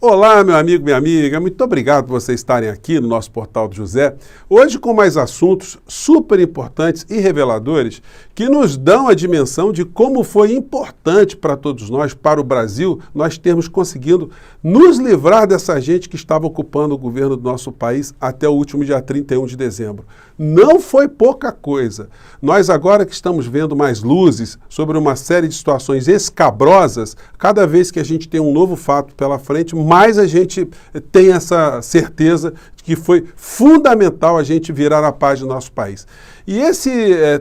Olá, meu amigo, minha amiga, muito obrigado por vocês estarem aqui no nosso Portal do José. Hoje com mais assuntos super importantes e reveladores que nos dão a dimensão de como foi importante para todos nós, para o Brasil, nós termos conseguido nos livrar dessa gente que estava ocupando o governo do nosso país até o último dia 31 de dezembro. Não foi pouca coisa. Nós agora que estamos vendo mais luzes sobre uma série de situações escabrosas, cada vez que a gente tem um novo fato pela frente, mais a gente tem essa certeza de que foi fundamental a gente virar a página do nosso país. E esse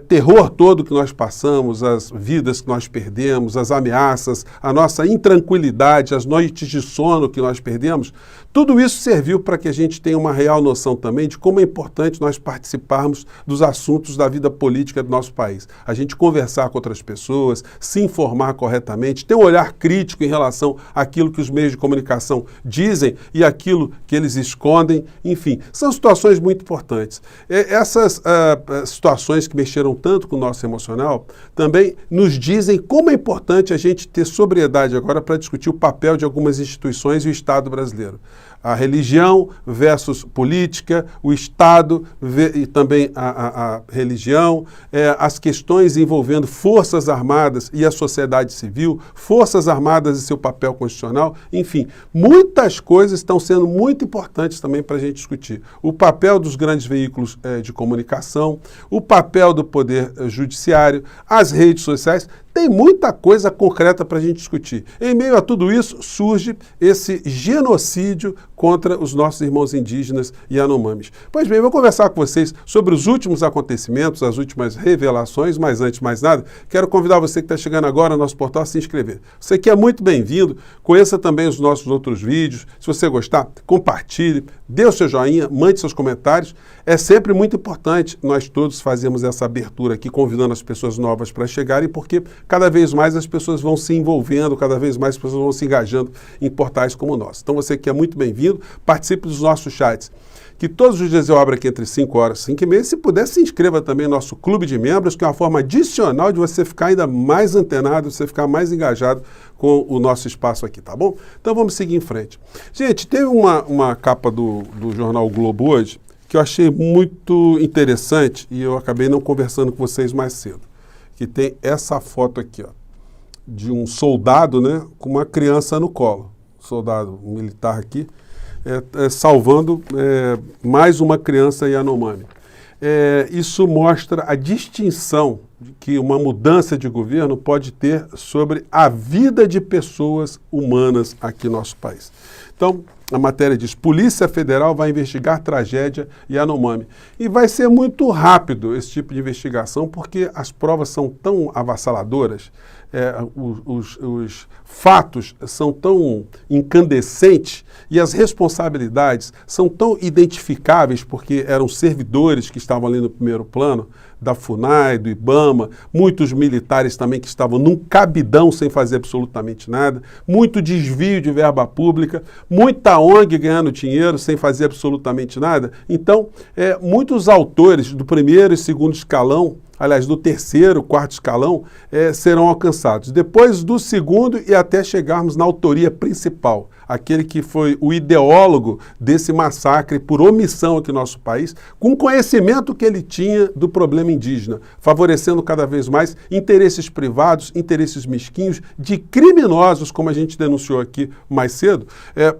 terror todo que nós passamos, as vidas que nós perdemos, as ameaças, a nossa intranquilidade, as noites de sono que nós perdemos, tudo isso serviu para que a gente tenha uma real noção também de como é importante nós participarmos dos assuntos da vida política do nosso país. A gente conversar com outras pessoas, se informar corretamente, ter um olhar crítico em relação àquilo que os meios de comunicação dizem e aquilo que eles escondem. Enfim, são situações muito importantes. Essas situações que mexeram tanto com o nosso emocional também nos dizem como é importante a gente ter sobriedade agora para discutir o papel de algumas instituições e o Estado brasileiro. A religião versus política, o Estado e também a religião, as questões envolvendo Forças Armadas e a sociedade civil, Forças Armadas e seu papel constitucional, enfim, muitas coisas estão sendo muito importantes também para a gente discutir. O papel dos grandes veículos de comunicação, o papel do poder judiciário, as redes sociais, tem muita coisa concreta para a gente discutir. Em meio a tudo isso, surge esse genocídio contra os nossos irmãos indígenas e Yanomamis. Pois bem, eu vou conversar com vocês sobre os últimos acontecimentos, as últimas revelações, mas antes de mais nada, quero convidar você que está chegando agora no nosso portal a se inscrever. Você que é muito bem-vindo, conheça também os nossos outros vídeos. Se você gostar, compartilhe, dê o seu joinha, mande seus comentários. É sempre muito importante nós todos fazermos essa abertura aqui, convidando as pessoas novas para chegarem, porque cada vez mais as pessoas vão se envolvendo, cada vez mais as pessoas vão se engajando em portais como o nosso. Então você que é muito bem-vindo, participe dos nossos chats, que todos os dias eu abro aqui entre 5 horas e 5 e meia. Se puder, se inscreva também no nosso clube de membros, que é uma forma adicional de você ficar ainda mais antenado, de você ficar mais engajado com o nosso espaço aqui, tá bom? Então vamos seguir em frente. Gente, teve uma capa do jornal o Globo hoje, que eu achei muito interessante e eu acabei não conversando com vocês mais cedo. Que tem essa foto aqui, ó, de um soldado, né, com uma criança no colo. Soldado militar aqui, salvando mais uma criança Yanomami. Isso mostra a distinção que uma mudança de governo pode ter sobre a vida de pessoas humanas aqui no nosso país. Então, a matéria diz: Polícia Federal vai investigar tragédia Yanomami. E vai ser muito rápido esse tipo de investigação, porque as provas são tão avassaladoras, os fatos são tão incandescentes e as responsabilidades são tão identificáveis, porque eram servidores que estavam ali no primeiro plano, da FUNAI, do IBAMA, muitos militares também que estavam num cabidão sem fazer absolutamente nada, muito desvio de verba pública, muita ONG ganhando dinheiro sem fazer absolutamente nada. Então, muitos autores do primeiro e segundo escalão, aliás, do terceiro, quarto escalão, serão alcançados. Depois do segundo e até chegarmos na autoria principal, aquele que foi o ideólogo desse massacre por omissão aqui no nosso país, com conhecimento que ele tinha do problema indígena, favorecendo cada vez mais interesses privados, interesses mesquinhos de criminosos, como a gente denunciou aqui mais cedo,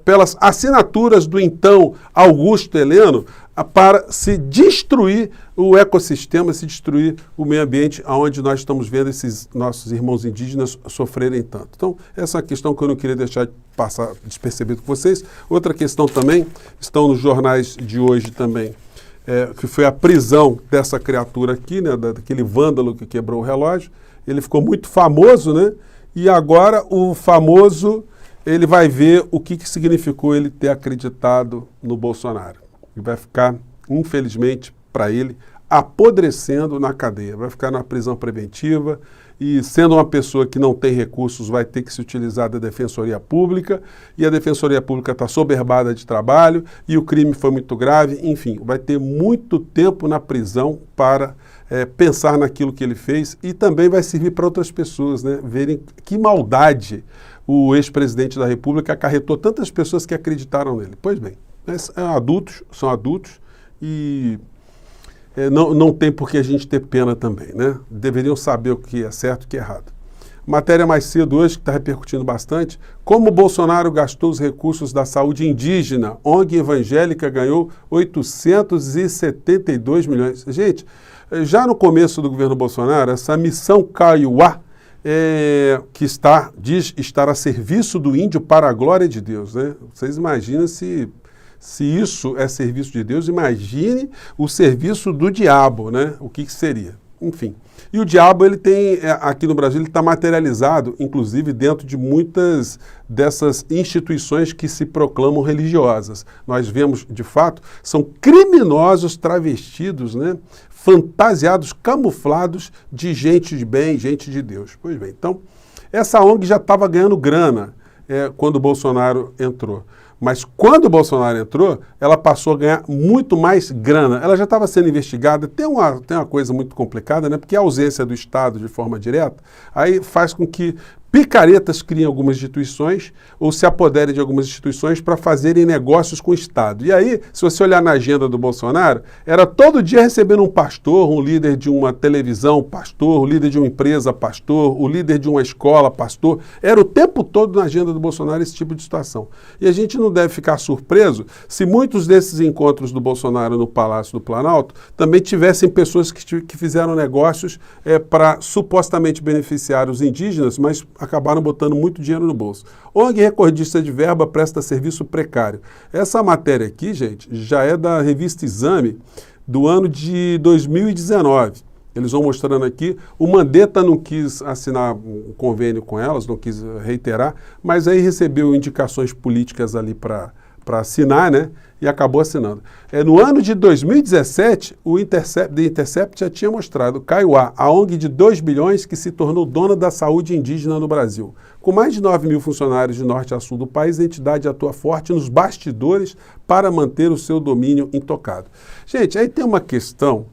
pelas assinaturas do então Augusto Heleno, para se destruir o ecossistema, se destruir o meio ambiente onde nós estamos vendo esses nossos irmãos indígenas sofrerem tanto. Então, essa é uma questão que eu não queria deixar de passar despercebido com vocês. Outra questão também, estão nos jornais de hoje também, que foi a prisão dessa criatura aqui, né, daquele vândalo que quebrou o relógio. Ele ficou muito famoso, né? E agora o famoso, ele vai ver o que significou ele ter acreditado no Bolsonaro. E vai ficar, infelizmente, para ele, apodrecendo na cadeia. Vai ficar na prisão preventiva e, sendo uma pessoa que não tem recursos, vai ter que se utilizar da Defensoria Pública, e a Defensoria Pública está soberbada de trabalho e o crime foi muito grave. Enfim, vai ter muito tempo na prisão para pensar naquilo que ele fez, e também vai servir para outras pessoas, né, verem que maldade o ex-presidente da República acarretou tantas pessoas que acreditaram nele. Pois bem, são adultos e não tem por que a gente ter pena também, né? Deveriam saber o que é certo e o que é errado. Matéria mais cedo hoje, que está repercutindo bastante, como o Bolsonaro gastou os recursos da saúde indígena. ONG evangélica ganhou 872 milhões. Gente, já no começo do governo Bolsonaro, essa missão Kaiowá, que diz estar a serviço do índio para a glória de Deus, né? Vocês imaginam se isso é serviço de Deus, imagine o serviço do diabo, né? O que seria? Enfim. E o diabo, ele tem, aqui no Brasil, ele está materializado, inclusive, dentro de muitas dessas instituições que se proclamam religiosas. Nós vemos, de fato, são criminosos travestidos, né? Fantasiados, camuflados de gente de bem, gente de Deus. Pois bem, então, essa ONG já estava ganhando grana quando o Bolsonaro entrou. Mas quando o Bolsonaro entrou, ela passou a ganhar muito mais grana. Ela já estava sendo investigada. Tem uma coisa muito complicada, né? Porque a ausência do Estado de forma direta, aí faz com que picaretas criem algumas instituições ou se apoderem de algumas instituições para fazerem negócios com o Estado. E aí, se você olhar na agenda do Bolsonaro, era todo dia recebendo um pastor, um líder de uma televisão, pastor, o líder de uma empresa, pastor, o líder de uma escola, pastor. Era o tempo todo na agenda do Bolsonaro esse tipo de situação. E a gente não deve ficar surpreso se muitos desses encontros do Bolsonaro no Palácio do Planalto também tivessem pessoas que fizeram negócios para supostamente beneficiar os indígenas, mas acabaram botando muito dinheiro no bolso. ONG recordista de verba presta serviço precário. Essa matéria aqui, gente, já é da revista Exame do ano de 2019. Eles vão mostrando aqui. O Mandetta não quis assinar um convênio com elas, não quis reiterar, mas aí recebeu indicações políticas ali para assinar, né? E acabou assinando. No ano de 2017, o The Intercept já tinha mostrado Kaiowá, a ONG de 2 bilhões que se tornou dona da saúde indígena no Brasil. Com mais de 9 mil funcionários de norte a sul do país, a entidade atua forte nos bastidores para manter o seu domínio intocado. Gente, aí tem uma questão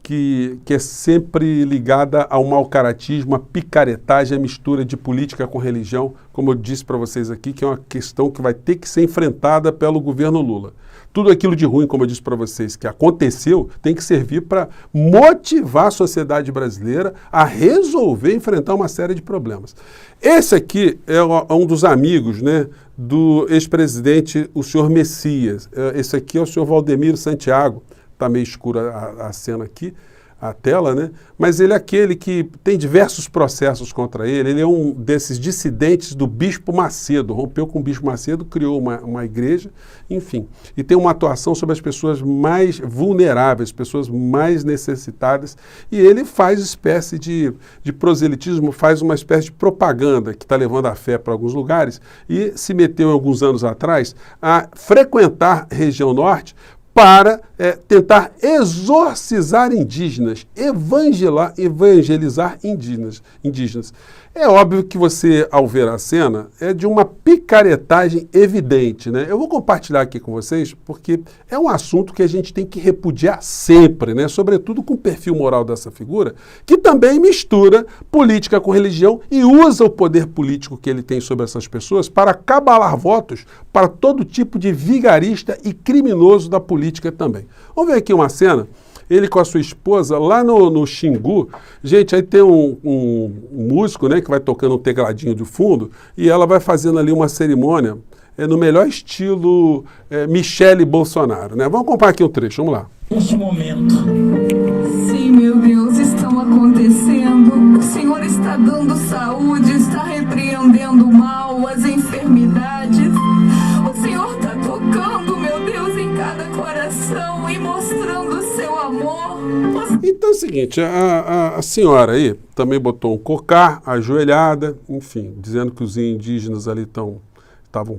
que é sempre ligada ao mau caratismo, a picaretagem, a mistura de política com religião, como eu disse para vocês aqui, que é uma questão que vai ter que ser enfrentada pelo governo Lula. Tudo aquilo de ruim, como eu disse para vocês, que aconteceu, tem que servir para motivar a sociedade brasileira a resolver enfrentar uma série de problemas. Esse aqui é um dos amigos, né, do ex-presidente, o senhor Messias. Esse aqui é o senhor Valdemiro Santiago. Está meio escura a cena aqui, a tela, né? Mas ele é aquele que tem diversos processos contra ele. Ele é um desses dissidentes do Bispo Macedo. Rompeu com o Bispo Macedo, criou uma igreja, enfim. E tem uma atuação sobre as pessoas mais vulneráveis, pessoas mais necessitadas. E ele faz espécie de proselitismo, faz uma espécie de propaganda que está levando a fé para alguns lugares e se meteu alguns anos atrás a frequentar a região norte para tentar exorcizar indígenas, evangelizar indígenas. É óbvio que você, ao ver a cena, é de uma picaretagem evidente, né? Eu vou compartilhar aqui com vocês porque é um assunto que a gente tem que repudiar sempre, né? Sobretudo com o perfil moral dessa figura, que também mistura política com religião e usa o poder político que ele tem sobre essas pessoas para cabalar votos para todo tipo de vigarista e criminoso da política também. Vamos ver aqui uma cena. Ele com a sua esposa lá no Xingu. Gente, aí tem um músico, né, que vai tocando um tecladinho de fundo e ela vai fazendo ali uma cerimônia no melhor estilo Michele Bolsonaro, né? Vamos acompanhar aqui um trecho, vamos lá. Neste momento. Sim, meu Deus, estão acontecendo. O Senhor está dando saúde, está repreendendo o mal, as enfermidades. O Senhor está tocando, meu Deus, em cada coração e mostrando o seu amor. Então é o seguinte, a senhora aí também botou um cocar, ajoelhada, enfim, dizendo que os indígenas ali estavam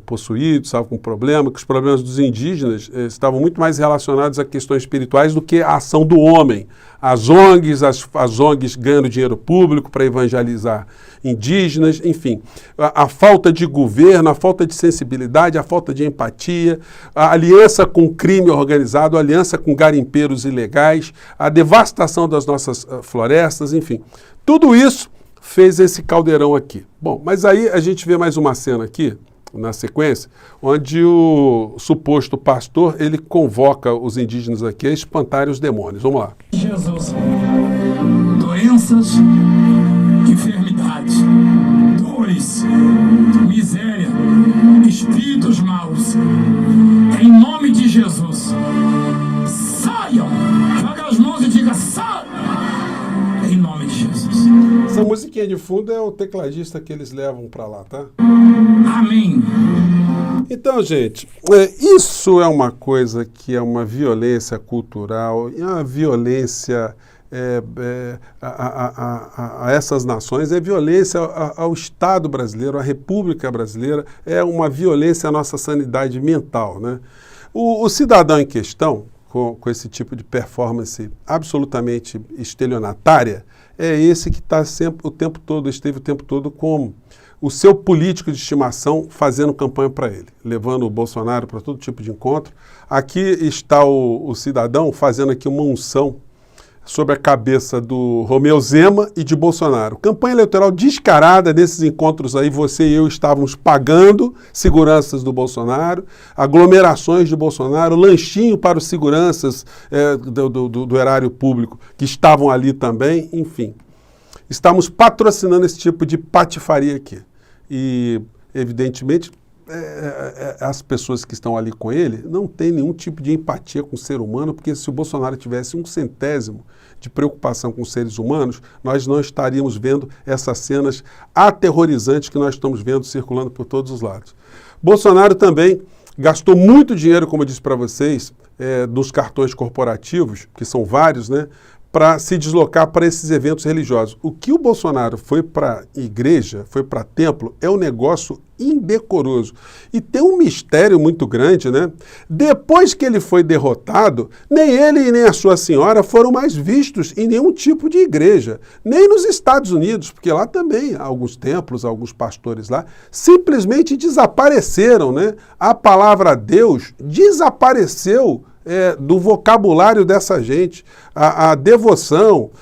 possuídos, estavam com problema, que os problemas dos indígenas estavam muito mais relacionados a questões espirituais do que a ação do homem. As ONGs ganhando dinheiro público para evangelizar indígenas, enfim. A falta de governo, a falta de sensibilidade, a falta de empatia, a aliança com o crime organizado, a aliança com garimpeiros ilegais, a devastação das nossas florestas, enfim. Tudo isso fez esse caldeirão aqui. Bom, mas aí a gente vê mais uma cena aqui, na sequência, onde o suposto pastor, ele convoca os indígenas aqui a espantarem os demônios. Vamos lá. Jesus, doenças, enfermidades, dores, miséria, espíritos maus, em nome de Jesus, saiam! Joga as mãos e diga, sai! Em nome de Jesus. Essa musiquinha de fundo é o tecladista que eles levam para lá, tá? Amém. Então, gente, isso é uma coisa que é uma violência cultural, é uma violência a essas nações, é violência ao Estado brasileiro, à República Brasileira, é uma violência à nossa sanidade mental, né? O cidadão em questão, com esse tipo de performance absolutamente estelionatária, é esse que está sempre esteve o tempo todo com o seu político de estimação fazendo campanha para ele, levando o Bolsonaro para todo tipo de encontro. Aqui está o cidadão fazendo aqui uma unção sobre a cabeça do Romeu Zema e de Bolsonaro. Campanha eleitoral descarada nesses encontros aí, você e eu estávamos pagando seguranças do Bolsonaro, aglomerações de Bolsonaro, lanchinho para os seguranças do erário público que estavam ali também, enfim. Estamos patrocinando esse tipo de patifaria aqui. E, evidentemente, as pessoas que estão ali com ele não têm nenhum tipo de empatia com o ser humano, porque se o Bolsonaro tivesse 1/100 de preocupação com os seres humanos, nós não estaríamos vendo essas cenas aterrorizantes que nós estamos vendo circulando por todos os lados. Bolsonaro também gastou muito dinheiro, como eu disse para vocês, dos cartões corporativos, que são vários, né, para se deslocar para esses eventos religiosos. O que o Bolsonaro foi para igreja, foi para templo, é um negócio indecoroso. E tem um mistério muito grande, né? Depois que ele foi derrotado, nem ele e nem a sua senhora foram mais vistos em nenhum tipo de igreja, nem nos Estados Unidos, porque lá também há alguns templos, alguns pastores lá, simplesmente desapareceram, né? A palavra Deus desapareceu do vocabulário dessa gente, a devoção,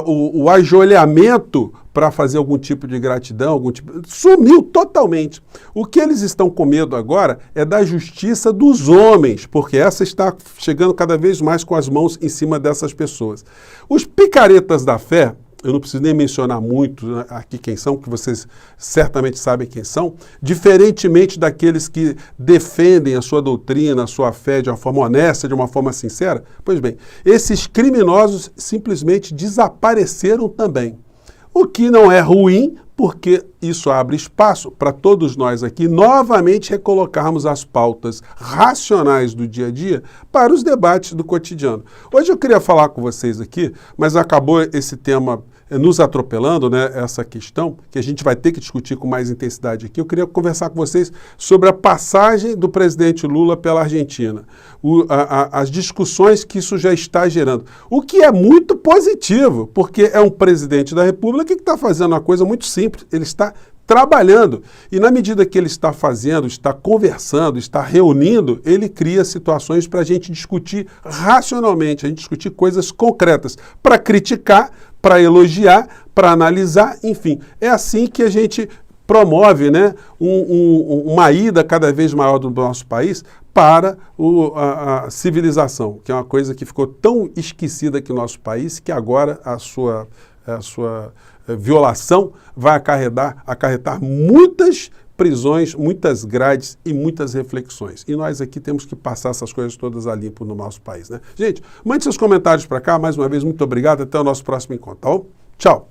o ajoelhamento para fazer algum tipo de gratidão, sumiu totalmente. O que eles estão com medo agora é da justiça dos homens, porque essa está chegando cada vez mais com as mãos em cima dessas pessoas. Os picaretas da fé, eu não preciso nem mencionar muito aqui quem são, que vocês certamente sabem quem são, diferentemente daqueles que defendem a sua doutrina, a sua fé de uma forma honesta, de uma forma sincera, pois bem, esses criminosos simplesmente desapareceram também. O que não é ruim, porque isso abre espaço para todos nós aqui novamente recolocarmos as pautas racionais do dia a dia para os debates do cotidiano. Hoje eu queria falar com vocês aqui, mas acabou esse tema nos atropelando, né, essa questão, que a gente vai ter que discutir com mais intensidade aqui. Eu queria conversar com vocês sobre a passagem do presidente Lula pela Argentina, as discussões que isso já está gerando, o que é muito positivo, porque é um presidente da República que está fazendo uma coisa muito simples, ele está trabalhando, e na medida que ele está fazendo, está conversando, está reunindo, ele cria situações para a gente discutir racionalmente, a gente discutir coisas concretas, para criticar, para elogiar, para analisar, enfim. É assim que a gente promove, né, uma ida cada vez maior do nosso país para a civilização, que é uma coisa que ficou tão esquecida aqui no nosso país, que agora a sua violação vai acarretar muitas prisões, muitas grades e muitas reflexões. E nós aqui temos que passar essas coisas todas a limpo no nosso país, né? Gente, mande seus comentários para cá. Mais uma vez, muito obrigado. Até o nosso próximo encontro, tá bom? Tchau!